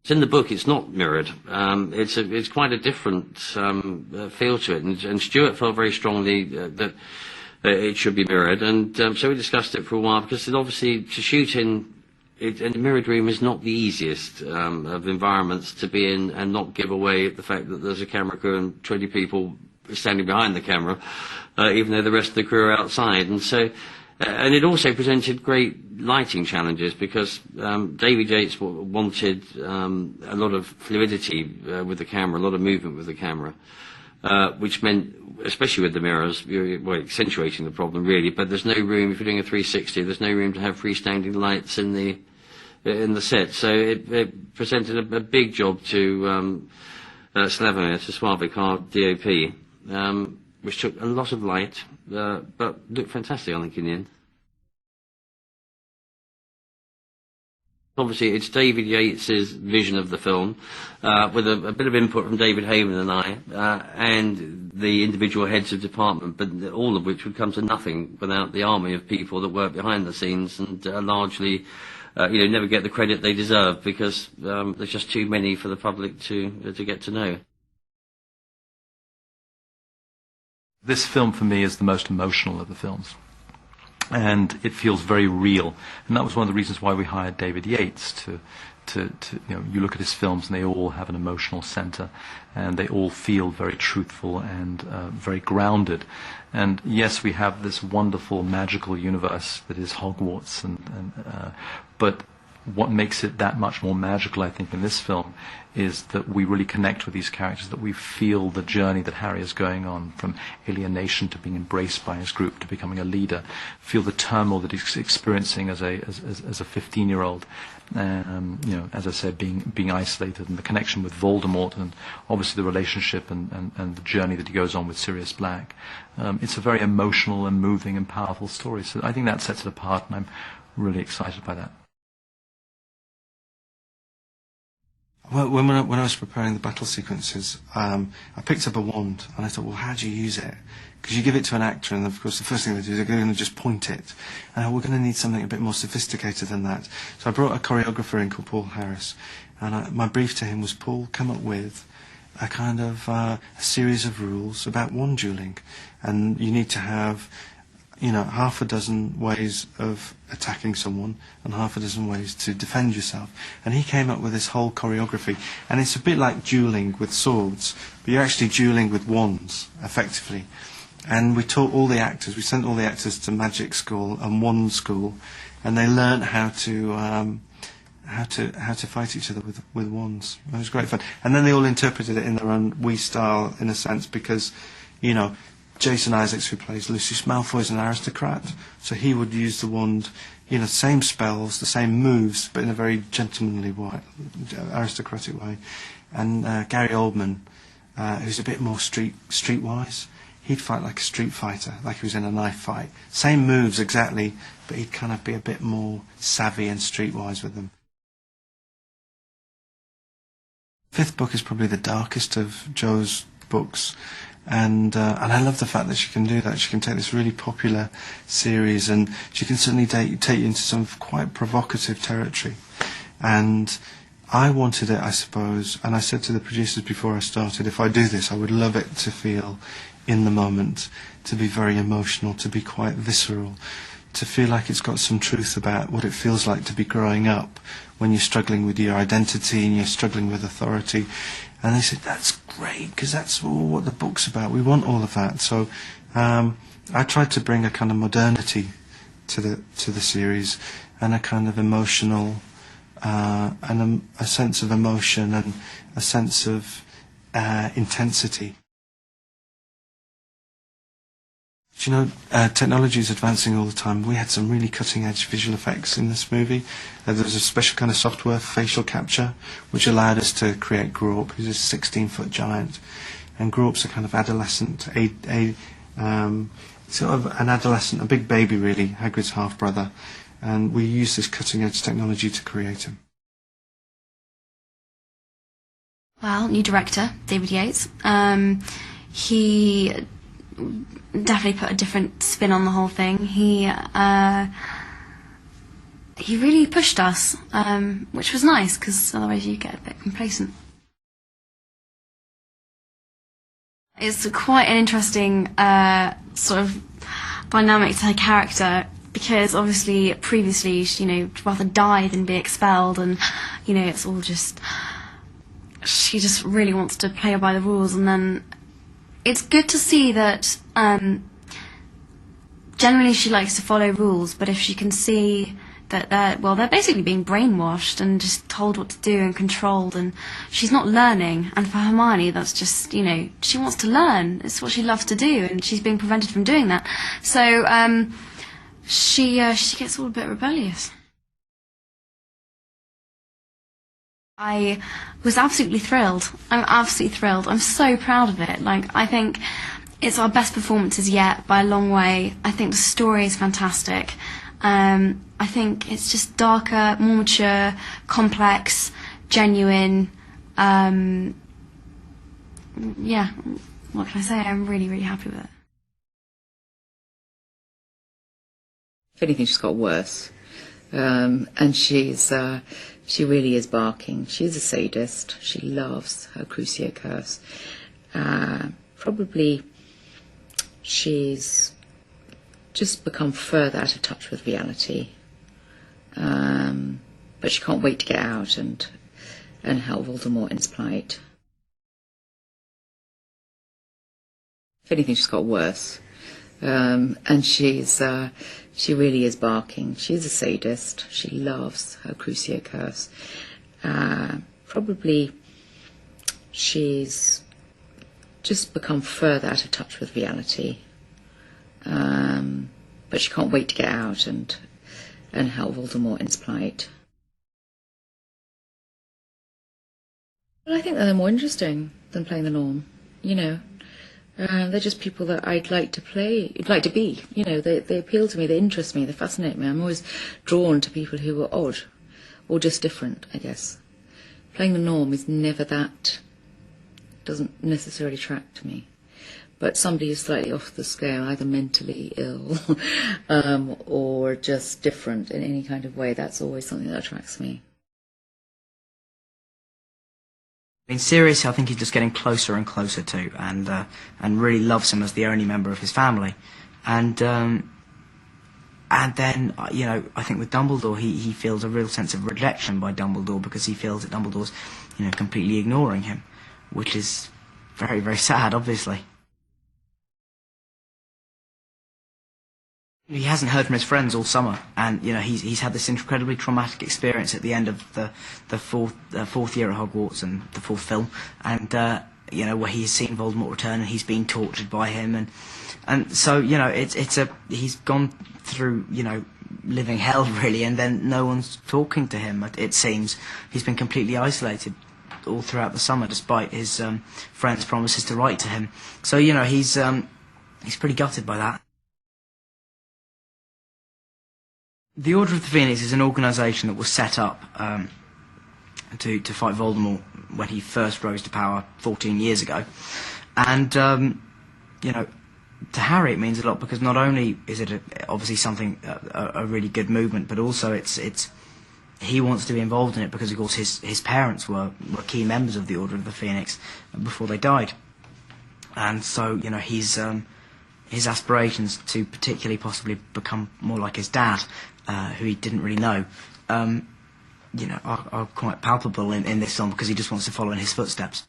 In the book, it's not mirrored. It's quite a different feel to it, and Stuart felt very strongly that it should be mirrored, and so we discussed it for a while, because obviously to shoot in a mirrored room is not the easiest of environments to be in and not give away the fact that there's a camera crew and 20 people standing behind the camera, even though the rest of the crew are outside. And so, and it also presented great lighting challenges, because David Yates wanted a lot of fluidity with the camera, a lot of movement with the camera. Which meant, especially with the mirrors, you're accentuating the problem really. But there's no room, if you're doing a 360, there's no room to have freestanding lights in the set. So it presented a big job to Slavomir, to Slavik, our DOP, which took a lot of light, but looked fantastic, I think, in the end. Obviously, it's David Yates's vision of the film, with a bit of input from David Heyman and I, and the individual heads of department, but all of which would come to nothing without the army of people that work behind the scenes and largely, never get the credit they deserve, because there's just too many for the public to get to know. This film, for me, is the most emotional of the films. And it feels very real, and that was one of the reasons why we hired David Yates to you look at his films and they all have an emotional center, and they all feel very truthful and very grounded. And yes, we have this wonderful magical universe that is Hogwarts, but what makes it that much more magical, I think, in this film is that we really connect with these characters, that we feel the journey that Harry is going on, from alienation to being embraced by his group to becoming a leader, feel the turmoil that he's experiencing as a 15-year-old, as I said, being isolated, and the connection with Voldemort, and obviously the relationship and the journey that he goes on with Sirius Black. It's a very emotional and moving and powerful story, so I think that sets it apart, and I'm really excited by that. Well, when I was preparing the battle sequences, I picked up a wand and I thought, well, how do you use it? Because you give it to an actor, and of course the first thing they do is they're going to just point it. And we're going to need something a bit more sophisticated than that. So I brought a choreographer in called Paul Harris, and my brief to him was, Paul, come up with a kind of a series of rules about wand dueling, and you need to have half a dozen ways of attacking someone and half a dozen ways to defend yourself. And he came up with this whole choreography. And it's a bit like dueling with swords, but you're actually dueling with wands, effectively. And we taught all the actors, we sent all the actors to magic school and wand school, and they learnt how to fight each other with wands. It was great fun. And then they all interpreted it in their own wee style, in a sense, because, Jason Isaacs, who plays Lucius Malfoy, is an aristocrat, so he would use the wand, same spells, the same moves, but in a very gentlemanly way, aristocratic way. And Gary Oldman, who's a bit more streetwise, he'd fight like a street fighter, like he was in a knife fight. Same moves exactly, but he'd kind of be a bit more savvy and streetwise with them. Fifth book is probably the darkest of Jo's books. And I love the fact that she can do that. She can take this really popular series, and she can certainly take you into some quite provocative territory. And I wanted it, I suppose, and I said to the producers before I started, if I do this, I would love it to feel in the moment, to be very emotional, to be quite visceral, to feel like it's got some truth about what it feels like to be growing up when you're struggling with your identity and you're struggling with authority. And they said, that's great, because that's all what the book's about. We want all of that. So I tried to bring a kind of modernity to the series, and a kind of emotional, and a sense of emotion, and a sense of intensity. Technology is advancing all the time. We had some really cutting-edge visual effects in this movie. There was a special kind of software, facial capture, which allowed us to create Grawp, who's a 16-foot giant. And Grawp's a kind of adolescent, sort of an adolescent, a big baby really, Hagrid's half-brother. And we used this cutting-edge technology to create him. Well, new director, David Yates. He definitely put a different spin on the whole thing. He he really pushed us, which was nice, because otherwise you get a bit complacent. It's quite an interesting sort of dynamic to her character, because obviously previously, she'd rather die than be expelled, and it's all just, she just really wants to play by the rules. And then it's good to see that generally she likes to follow rules, but if she can see that they're basically being brainwashed and just told what to do and controlled, and she's not learning. And for Hermione, that's just, she wants to learn. It's what she loves to do, and she's being prevented from doing that. So she gets all a bit rebellious. I was absolutely thrilled. I'm absolutely thrilled. I'm so proud of it. I think it's our best performances yet by a long way. I think the story is fantastic. I think it's just darker, more mature, complex, genuine. Yeah, what can I say? I'm really, really happy with it. If anything, she's got worse. And she really is barking. She's a sadist. She loves her Crucio curse. Probably she's just become further out of touch with reality. But she can't wait to get out and help Voldemort in his plight. If anything, she's got worse. And she really is barking. She's a sadist. She loves her Crucio curse. Probably she's just become further out of touch with reality. But she can't wait to get out and help Voldemort in his plight. Well, I think that they're more interesting than playing the Norm. They're just people that I'd like to be. They appeal to me, they interest me, they fascinate me. I'm always drawn to people who are odd, or just different, I guess. Playing the Norm is never that, doesn't necessarily attract me. But somebody who's slightly off the scale, either mentally ill or just different in any kind of way, that's always something that attracts me. In Sirius, I think he's just getting closer and closer to, and really loves him as the only member of his family. And then, I think with Dumbledore, he feels a real sense of rejection by Dumbledore, because he feels that Dumbledore's, completely ignoring him, which is very, very sad, obviously. He hasn't heard from his friends all summer, and he's had this incredibly traumatic experience at the end of the fourth year at Hogwarts and the fourth film, and where he's seen Voldemort return and he's been tortured by him, and so he's gone through living hell really, and then no one's talking to him. It seems he's been completely isolated all throughout the summer, despite his friends' promises to write to him. So he's pretty gutted by that. The Order of the Phoenix is an organisation that was set up to fight Voldemort when he first rose to power 14 years ago. And, to Harry it means a lot, because not only is it obviously something, a really good movement, but also he wants to be involved in it because, of course, his parents were key members of the Order of the Phoenix before they died. And so, his aspirations to particularly possibly become more like his dad, who he didn't really know, are quite palpable in this film, because he just wants to follow in his footsteps.